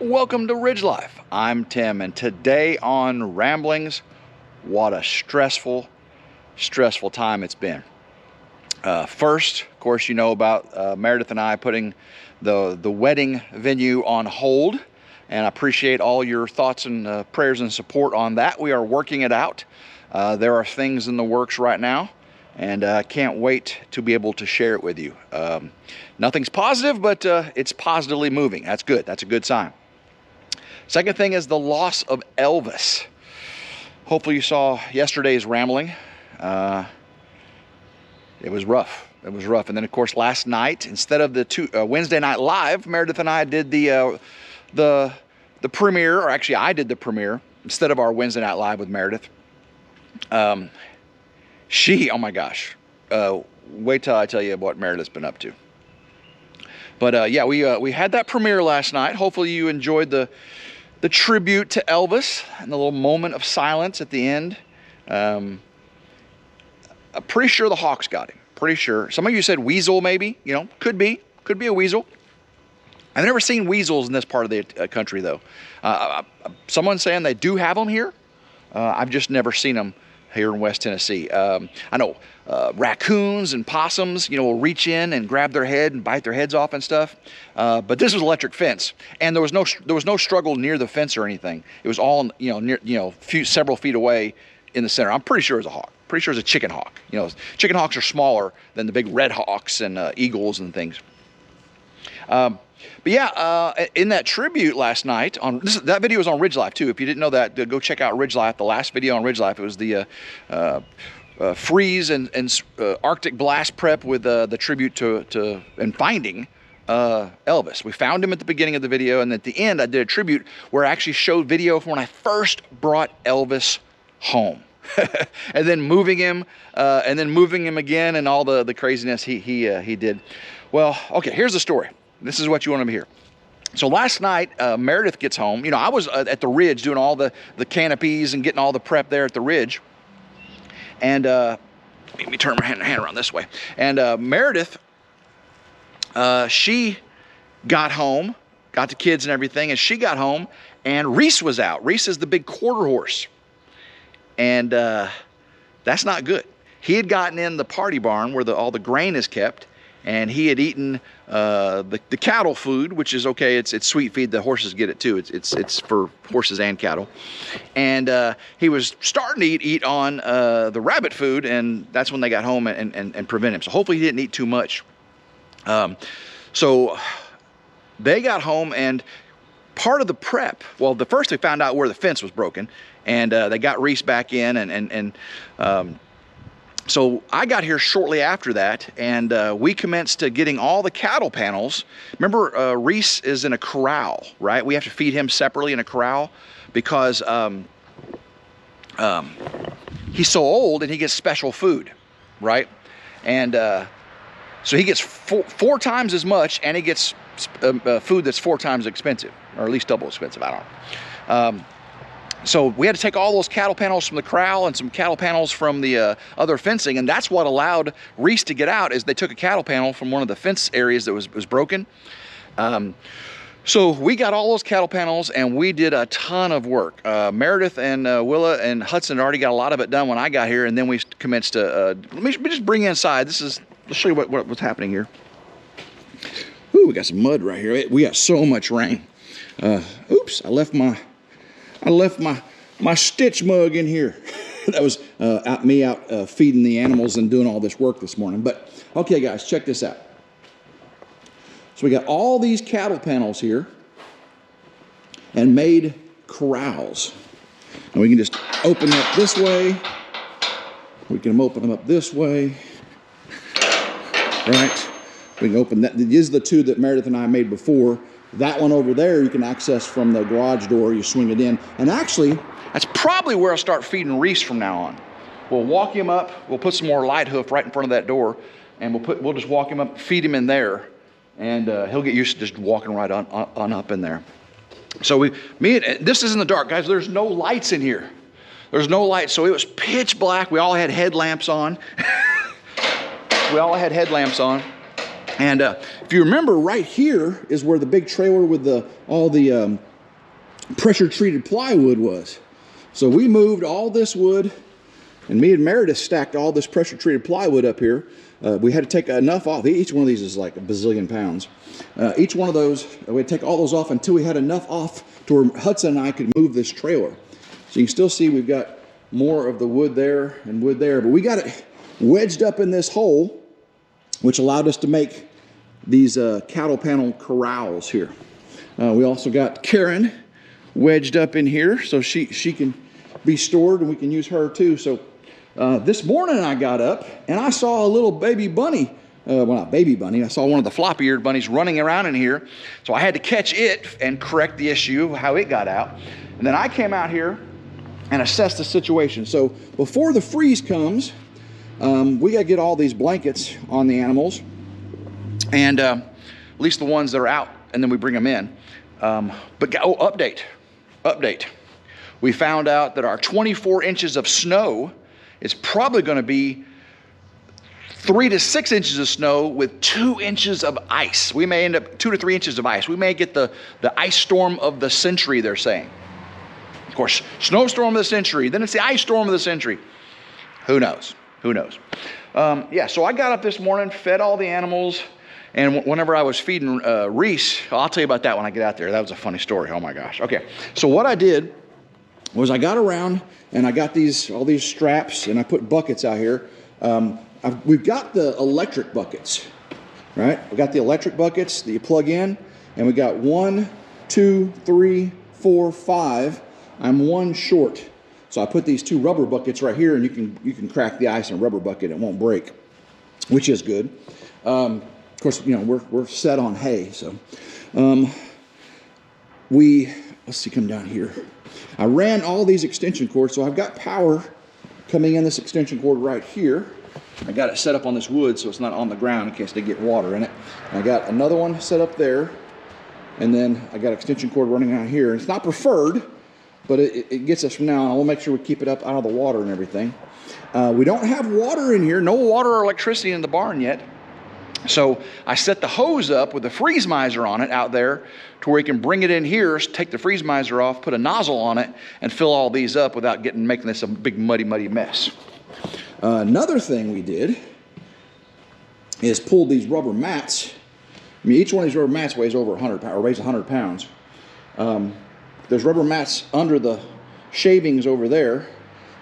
Welcome to Ridge Life. I'm Tim, and today on Ramblings, what a stressful time it's been. First, of course, you know about Meredith and I putting the wedding venue on hold, and I appreciate all your thoughts and prayers and support on that. We are working it out. There are things in the works right now, and I can't wait to be able to share it with you. Nothing's positive, but it's positively moving. That's good. That's a good sign. Second thing is the loss of Elvis. Hopefully you saw yesterday's rambling. It was rough. It was rough. And then, of course, last night, instead of the Wednesday Night Live, Meredith and I did the premiere, or actually I did the premiere instead of our Wednesday Night Live with Meredith. Oh my gosh, wait till I tell you what Meredith's been up to. But yeah, we had that premiere last night. Hopefully you enjoyed the tribute to Elvis and the little moment of silence at the end. I'm pretty sure the Hawks got him. Pretty sure. Some of you said weasel, maybe. You know, could be a weasel. I've never seen weasels in this part of the country, though. Someone's saying they do have them here. I've just never seen them here in West Tennessee. I know raccoons and possums, will reach in and grab their head and bite their heads off and stuff. But this was electric fence, and there was no struggle near the fence or anything. It was all near several feet away in the center. I'm pretty sure it was a hawk. Pretty sure it's a chicken hawk. Chicken hawks are smaller than the big red hawks and eagles and things. But yeah, in that tribute last night, that video was on RidgeLife too. If you didn't know that, go check out RidgeLife. The last video on RidgeLife, it was the freeze and Arctic blast prep with the tribute to and finding Elvis. We found him at the beginning of the video, and at the end I did a tribute where I actually showed video from when I first brought Elvis home. And then moving him again, and all the craziness he did. Well, okay, here's the story. This is what you want to hear. So last night, Meredith gets home. I was at the Ridge doing all the canopies and getting all the prep there at the Ridge. And let me turn my hand around this way. And Meredith, she got home, got the kids and everything, and she got home, and Reese was out. Reese is the big quarter horse. And that's not good. He had gotten in the party barn where all the grain is kept, and he had eaten the cattle food, which is okay. It's sweet feed. The horses get it too. It's for horses and cattle. And he was starting to eat on the rabbit food, and that's when they got home and prevent him. So hopefully he didn't eat too much. So they got home, and part of the prep, well, the first they found out where the fence was broken, and they got Reese back in, and so I got here shortly after that, and we commenced to getting all the cattle panels. Remember, Reese is in a corral, right? We have to feed him separately in a corral because he's so old and he gets special food, right? And so he gets four times as much, and he gets food that's 4 times expensive, or at least double expensive, I don't know. So we had to take all those cattle panels from the corral and some cattle panels from the other fencing, and that's what allowed Reese to get out, is they took a cattle panel from one of the fence areas that was broken. So we got all those cattle panels, and we did a ton of work. Meredith and Willa and Hudson had already got a lot of it done when I got here, and then we commenced to, let me just bring you inside. Let's show you what's happening here. Ooh, we got some mud right here. We got so much rain. Oops, I left my Stitch mug in here. That was me out feeding the animals and doing all this work this morning. But okay, guys, check this out. So we got all these cattle panels here and made corrals. And we can just open up this way. We can open them up this way. Right? We can open that. These are the two that Meredith and I made before. That one over there you can access from the garage door. You swing it in. And actually, that's probably where I'll start feeding Reese from now on. We'll walk him up. We'll put some more light hoof right in front of that door, and we'll just walk him up, feed him in there, and he'll get used to just walking right on up in there. So this is in the dark, guys. There's no lights in here. There's no lights, so it was pitch black. We all had headlamps on. And if you remember, right here is where the big trailer with all the pressure treated plywood was. So we moved all this wood, and me and Meredith stacked all this pressure treated plywood up here. We had to take enough off. Each one of these is like a bazillion pounds. Each one of those, we had to take all those off until we had enough off to where Hudson and I could move this trailer. So you can still see we've got more of the wood there and wood there, but we got it wedged up in this hole, which allowed us to make these cattle panel corrals here. We also got Karen wedged up in here so she can be stored, and we can use her too. So this morning I got up and I saw a little baby bunny. Well, not baby bunny. I saw one of the floppy-eared bunnies running around in here. So I had to catch it and correct the issue, how it got out. And then I came out here and assessed the situation. So before the freeze comes, we got to get all these blankets on the animals, and at least the ones that are out, and then we bring them in. Update. We found out that our 24 inches of snow is probably going to be 3 to 6 inches of snow with 2 inches of ice. We may end up 2 to 3 inches of ice. We may get the ice storm of the century, they're saying. Of course, snowstorm of the century, then it's the ice storm of the century. Who knows? Who knows? Yeah, so I got up this morning, fed all the animals, and whenever I was feeding Reese, I'll tell you about that when I get out there. That was a funny story. Oh my gosh. Okay, so what I did was I got around and I got all these straps, and I put buckets out here. We've got the electric buckets, right? We got the electric buckets that you plug in, and we got 1, 2, 3, 4, 5. I'm one short. So I put these 2 rubber buckets right here, and you can crack the ice in a rubber bucket, it won't break, which is good. Of course, you know, we're set on hay, so let's see, come down here. I ran all these extension cords, so I've got power coming in this extension cord right here. I got it set up on this wood so it's not on the ground in case they get water in it. I got another one set up there, and then I got extension cord running out here. It's not preferred, but it gets us from now on. We'll make sure we keep it up out of the water and everything. We don't have water in here, no water or electricity in the barn yet. So I set the hose up with a freeze miser on it out there to where you can bring it in here, take the freeze miser off, put a nozzle on it, and fill all these up without making this a big muddy mess. Another thing we did is pull these rubber mats. I mean, each one of these rubber mats weighs over 100 pounds, or weighs 100 pounds. There's rubber mats under the shavings over there,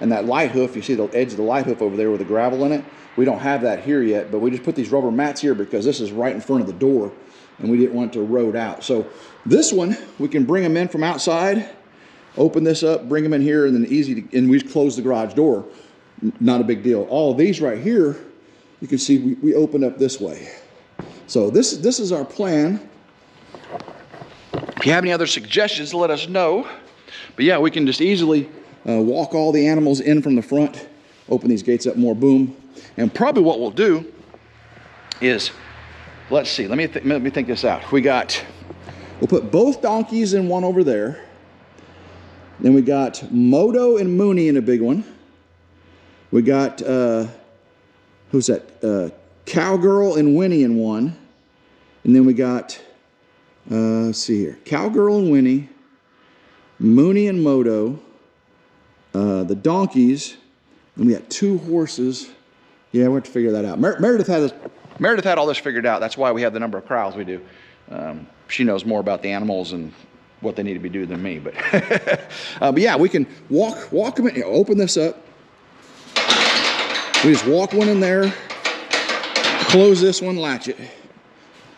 and that light hoof, you see the edge of the light hoof over there with the gravel in it. We don't have that here yet, but we just put these rubber mats here because this is right in front of the door, and we didn't want it to erode out. So this one, we can bring them in from outside, open this up, bring them in here, and then and we just close the garage door. Not a big deal. All of these right here, you can see we open up this way. So this is our plan. If you have any other suggestions, let us know. But yeah, we can just easily walk all the animals in from the front, open these gates up more, boom. And probably what we'll do is, let's see, let me think this out. We'll put both donkeys in one over there. Then we got Moto and Mooney in a big one. We got, who's that? Cowgirl and Winnie in one. And then we got, let's see here, Cowgirl and Winnie, Mooney and Moto, the donkeys, and we got 2 horses. Yeah, we have to figure that out. Meredith had all this figured out. That's why we have the number of corrals we do. She knows more about the animals and what they need to be doing than me. But yeah, we can walk them in, open this up. We just walk one in there, close this one, latch it.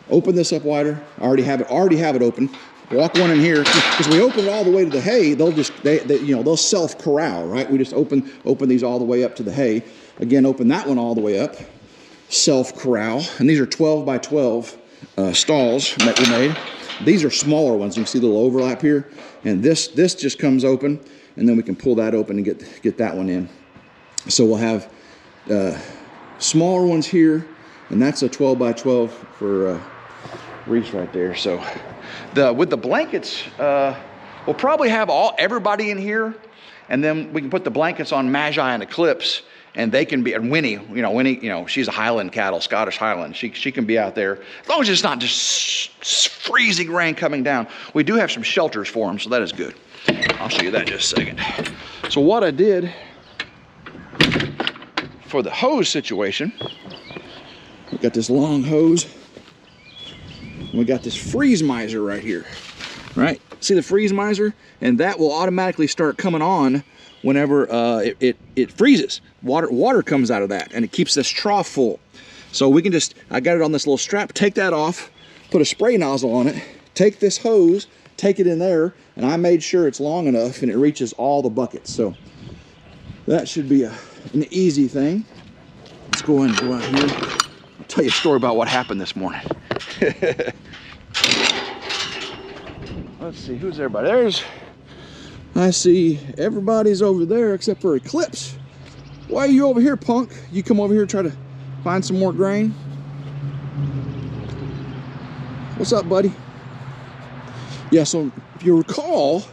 Open this up wider. I already have it open. Walk one in here, because we open it all the way to the hay. They'll self corral, right? We just open these all the way up to the hay. Again, open that one all the way up, self corral. And these are 12 by 12 stalls that we made. These are smaller ones. You can see the little overlap here, and this just comes open, and then we can pull that open and get that one in. So we'll have smaller ones here, and that's a 12 by 12 for Reese right there. So with the blankets, we'll probably have everybody in here, and then we can put the blankets on Magi and Eclipse and they can be, and Winnie, she's a Highland cattle, Scottish Highland. She can be out there as long as it's not just freezing rain coming down. We do have some shelters for them, so that is good. I'll show you that in just a second. So what I did for the hose situation, we got this long hose. We got this freeze miser right here, right? See the freeze miser? And that will automatically start coming on whenever it freezes. Water comes out of that, and it keeps this trough full. So we can just, I got it on this little strap, take that off, put a spray nozzle on it, take this hose, take it in there, and I made sure it's long enough and it reaches all the buckets. So that should be an easy thing. Let's go ahead and go out here. I'll tell you a story about what happened this morning. Let's see, who's everybody? I see everybody's over there except for Eclipse. Why are you over here, punk? You come over here try to find some more grain? What's up, buddy? Yeah, so if you recall,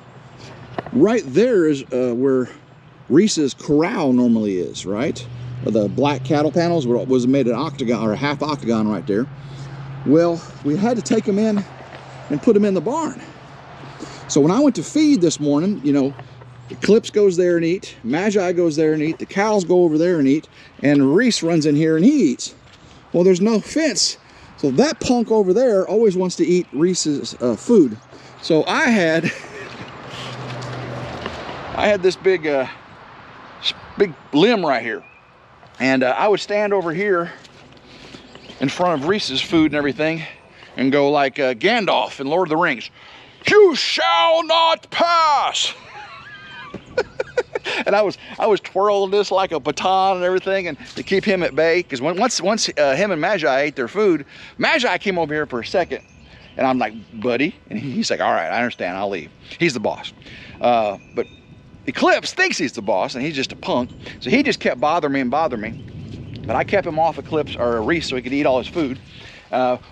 right there is where Reese's corral normally is, right? The black cattle panels was made an octagon or a half octagon right there. Well, we had to take them in and put them in the barn. So when I went to feed this morning, Eclipse goes there and eat, Magi goes there and eat, the cows go over there and eat, and Reese runs in here and he eats. Well, there's no fence, so that punk over there always wants to eat Reese's food. So I had this big limb right here, and I would stand over here in front of Reese's food and everything and go like Gandalf in Lord of the Rings. You shall not pass. And I was twirling this like a baton and everything, and to keep him at bay, because once him and Magi ate their food, Magi came over here for a second, and I'm like, buddy, and he's like, all right, I understand, I'll leave. He's the boss. But Eclipse thinks he's the boss, and he's just a punk, so he just kept bothering me. But I kept him off Eclipse or Reese so he could eat all his food.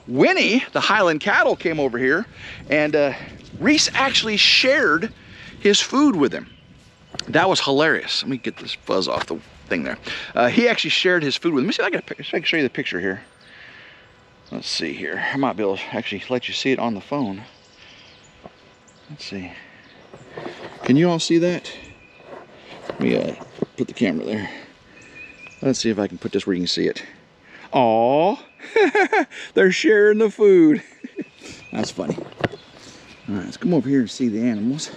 Winnie, the Highland cattle, came over here, and Reese actually shared his food with him. That was hilarious. Let me get this fuzz off the thing there. He actually shared his food with him. Let me see if I can show you the picture here. Let's see here. I might be able to actually let you see it on the phone. Let's see. Can you all see that? Let me put the camera there. Let's see if I can put this where you can see it. Aww. They're sharing the food. That's funny. All right, let's come over here and see the animals.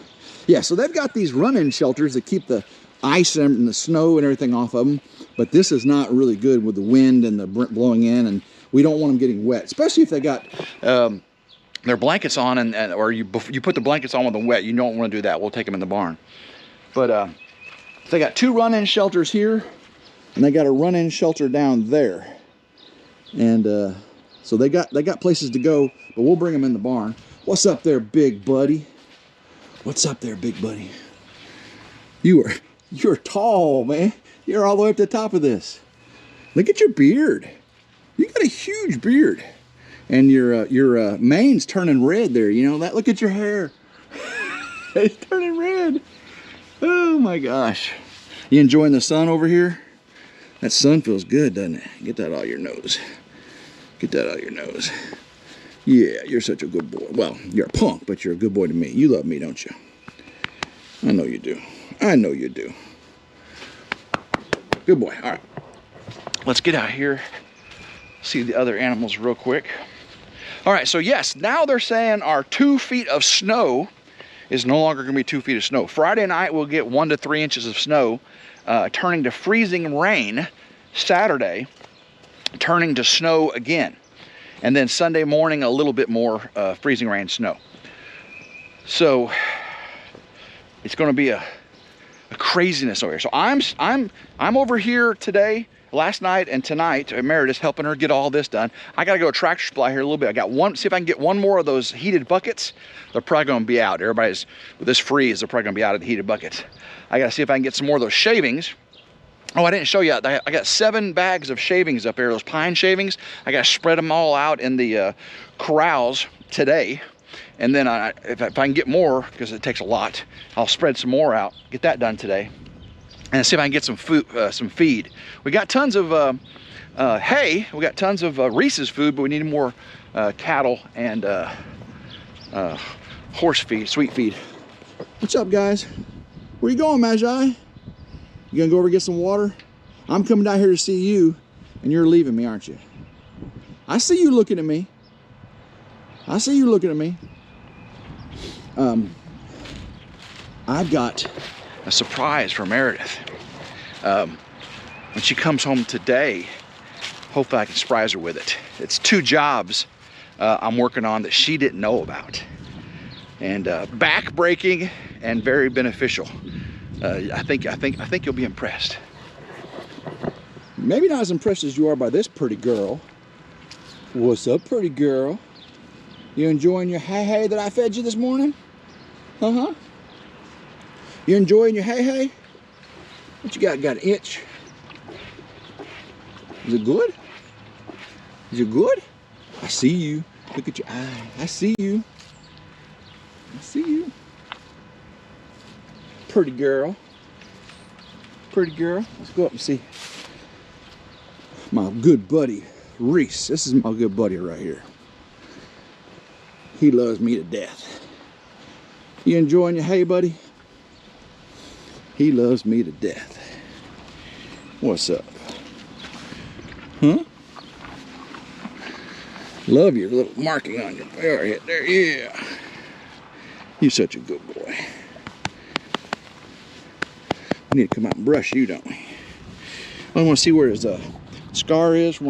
Yeah, so they've got these run-in shelters that keep the ice and the snow and everything off of them, but this is not really good with the wind and the blowing in, and we don't want them getting wet, especially if they got their blankets on, or you put the blankets on with them wet. You don't want to do that. We'll take them in the barn. But they got two run-in shelters here, and they got a run-in shelter down there. And so they got places to go, but we'll bring them in the barn. What's up there, big buddy? What's up there, big buddy? You're tall, man. You're all the way up to the top of this. Look at your beard. You got a huge beard, and your mane's turning red there. You know that? Look at your hair. It's turning red. Oh my gosh. You enjoying the sun over here? That sun feels good, doesn't it? Get that out of your nose. Get that out of your nose. Yeah, you're such a good boy. Well, you're a punk, but you're a good boy to me. You love me, don't you? I know you do. I know you do. Good boy. All right. Let's get out here. See the other animals real quick. All right, so yes, now they're saying our 2 feet of snow is no longer going to be 2 feet of snow. Friday night, we'll get 1 to 3 inches of snow, turning to freezing rain Saturday, turning to snow again. And then Sunday morning, a little bit more freezing rain snow. So it's going to be a craziness over here. So I'm over here today, last night, and tonight at Meredith, helping her get all this done. I got to go to Tractor Supply here a little bit. I got see if I can get one more of those heated buckets. They're probably going to be out. Everybody's with this freeze. They're probably going to be out of the heated buckets. I got to see if I can get some more of those shavings. Oh, I didn't show you. I got 7 bags of shavings up there, those pine shavings. I got to spread them all out in the corrals today. And then if I can get more, because it takes a lot, I'll spread some more out, get that done today. and see if I can get some food, some feed. We got tons of hay. We got tons of Reese's food, but we need more cattle and horse feed, sweet feed. What's up, guys? Where you going, Magi? You gonna go over and get some water? I'm coming down here to see you, and you're leaving me, aren't you? I see you looking at me. I see you looking at me. I've got a surprise for Meredith. When she comes home today, hopefully I can surprise her with it. It's 2 jobs I'm working on that she didn't know about. And back-breaking and very beneficial. I think you'll be impressed. Maybe not as impressed as you are by this pretty girl. What's up, pretty girl? You enjoying your hay that I fed you this morning? Uh-huh. You enjoying your hay? What you got? Got an itch? Is it good? Is it good? I see you. Look at your eye. I see you. I see you. Pretty girl. Pretty girl. Let's go up and see my good buddy, Reese. This is my good buddy right here. He loves me to death. You enjoying your hay, buddy? He loves me to death. What's up? Huh? Love your little marking on your forehead there, yeah. You're such a good boy. We need to come out and brush you, don't we? I want to see where his scar is from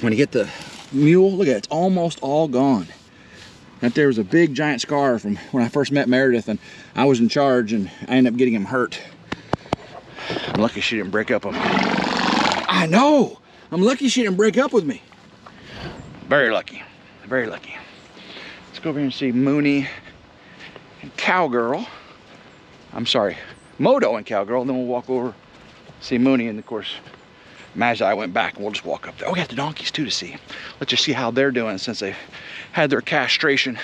when you get the mule. Look at it, it's almost all gone. Right there was a big giant scar from when I first met Meredith and I was in charge and I ended up getting him hurt. I'm lucky she didn't break up with me. I know! I'm lucky she didn't break up with me. Very lucky, very lucky. Let's go over here and see Mooney and Cowgirl. I'm sorry, Moto and Cowgirl, and then we'll walk over, see Mooney, and of course, Magi went back, and we'll just walk up there. Oh, we got the donkeys too to see. Let's just see how they're doing since they've had their castration.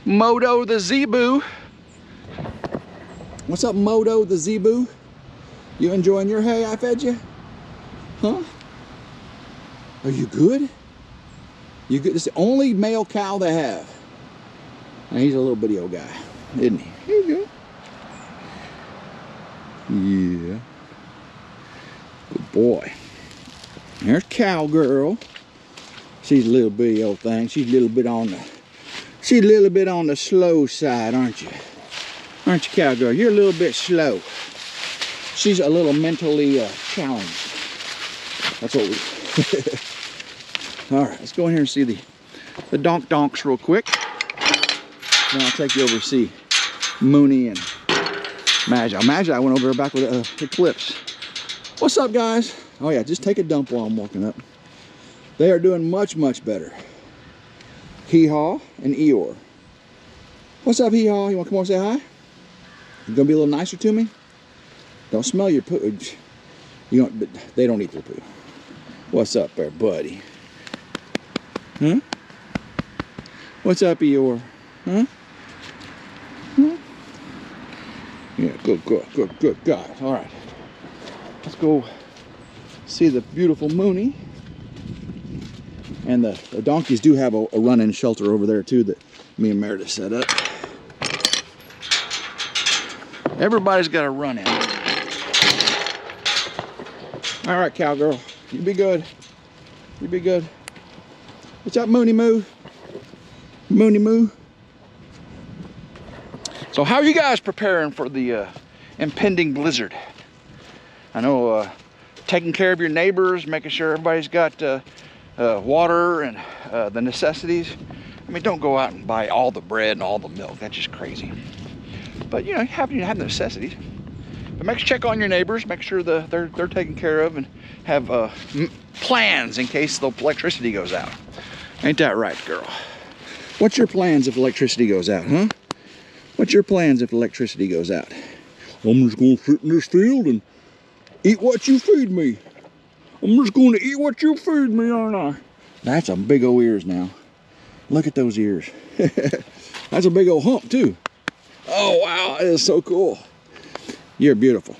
Moto the Zebu. What's up, Moto the Zebu? You enjoying your hay I fed you? Huh? Are you good? You good? This is the only male cow they have. And he's a little bitty old guy, isn't he? Here you go. Yeah. Good boy. There's Cowgirl. She's a little bitty old thing. She's a little bit on the slow side, aren't you? Aren't you, Cowgirl? You're a little bit slow. She's a little mentally challenged. That's what we... All right, let's go in here and see the donks real quick. Then I'll take you over to see Mooney and Magi. Magi went over back with Eclipse. What's up, guys? Oh yeah, just take a dump while I'm walking up. They are doing much, much better. Hee-Haw and Eeyore. What's up, Hee-Haw? You want to come over and say hi? You gonna be a little nicer to me? Don't smell your poo. You don't, but they don't eat their poo. What's up there, buddy? Huh? What's up, Eeyore? Huh? Huh? Yeah, good guys. All right. Let's go see the beautiful Mooney. And the donkeys do have a run-in shelter over there too that me and Meredith set up. Everybody's got a run-in. All right, Cowgirl, you be good. You be good. What's up, Mooney Moo? Mooney Moo. So how are you guys preparing for the impending blizzard? I know taking care of your neighbors, making sure everybody's got water and the necessities. I mean, don't go out and buy all the bread and all the milk. That's just crazy. But you know, you have the necessities. But make sure check on your neighbors, make sure they're taken care of, and have plans in case the electricity goes out. Ain't that right, girl? What's your plans if electricity goes out, huh? What's your plans if electricity goes out? I'm just gonna sit in this field and eat what you feed me. I'm just gonna eat what you feed me, aren't I? That's some big old ears now. Look at those ears. That's a big old hump too. Oh, wow, it is so cool. You're beautiful.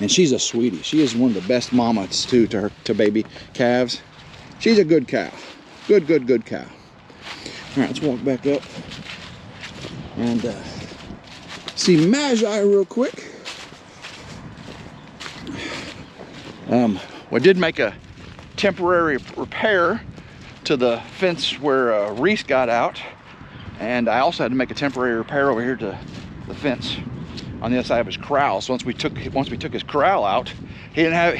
And she's a sweetie. She is one of the best mamas too to baby calves. She's a good cow. Good cow. All right, let's walk back up and see Magi real quick. We did make a temporary repair to the fence where Reese got out, and I also had to make a temporary repair over here to the fence on the other side of his corral. So once we took his corral out, there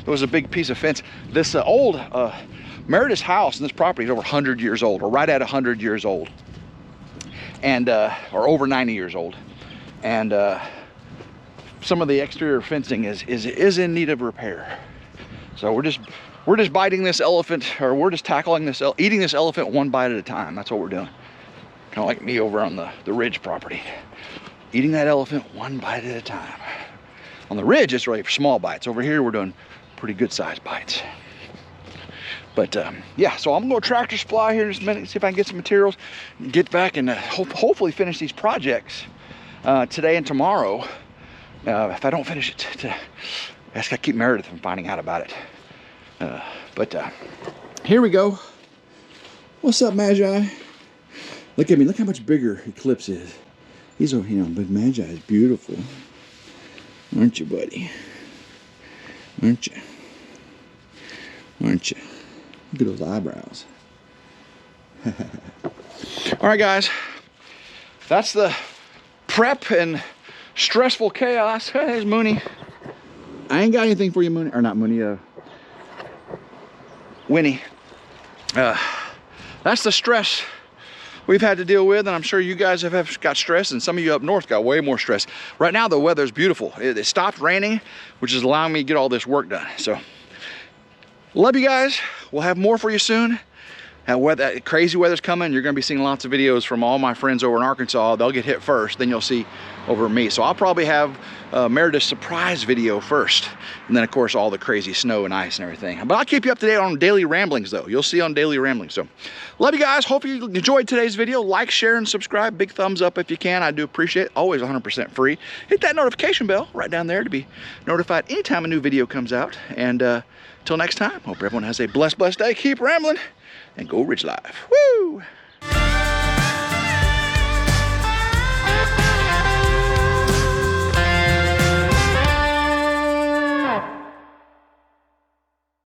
was a big piece of fence. This old Meredith's house and this property is over 100 years old, or right at 100 years old, and or over 90 years old, and some of the exterior fencing is in need of repair. So we're just biting this elephant, or we're just tackling this, eating this elephant one bite at a time. That's what we're doing. Kind of like me over on the Ridge property. Eating that elephant one bite at a time. On the Ridge, it's really small bites. Over here, we're doing pretty good sized bites. But yeah, so I'm gonna tractor supply here in just a minute, see if I can get some materials, get back and hopefully finish these projects today and tomorrow. If I don't finish it today, I just gotta keep Meredith from finding out about it. But here we go. What's up, Magi? Look at me, look how much bigger Eclipse is. He's over, but Magi is beautiful. Aren't you, buddy? Aren't you? Aren't you? Look at those eyebrows. All right, guys. That's the prep and stressful chaos. Hey, there's Mooney. I ain't got anything for you, Mooney. Or not Mooney, Winnie. That's the stress we've had to deal with, and I'm sure you guys have got stress, and some of you up north got way more stress. Right now the weather's beautiful. It stopped raining, which is allowing me to get all this work done. So love you guys. We'll have more for you soon. Crazy weather's coming. You're gonna be seeing lots of videos from all my friends over in Arkansas. They'll get hit first, then you'll see over me. So I'll probably have Meredith's surprise video first, and then of course all the crazy snow and ice and everything. But I'll keep you up to date on daily ramblings though. You'll see on daily ramblings. So love you guys. Hope you enjoyed today's video. Like, share, and subscribe. Big thumbs up if you can. I do appreciate it. Always 100% free. Hit that notification bell right down there to be notified anytime a new video comes out. And till next time, hope everyone has a blessed day. Keep rambling and go Ridge Life. Woo!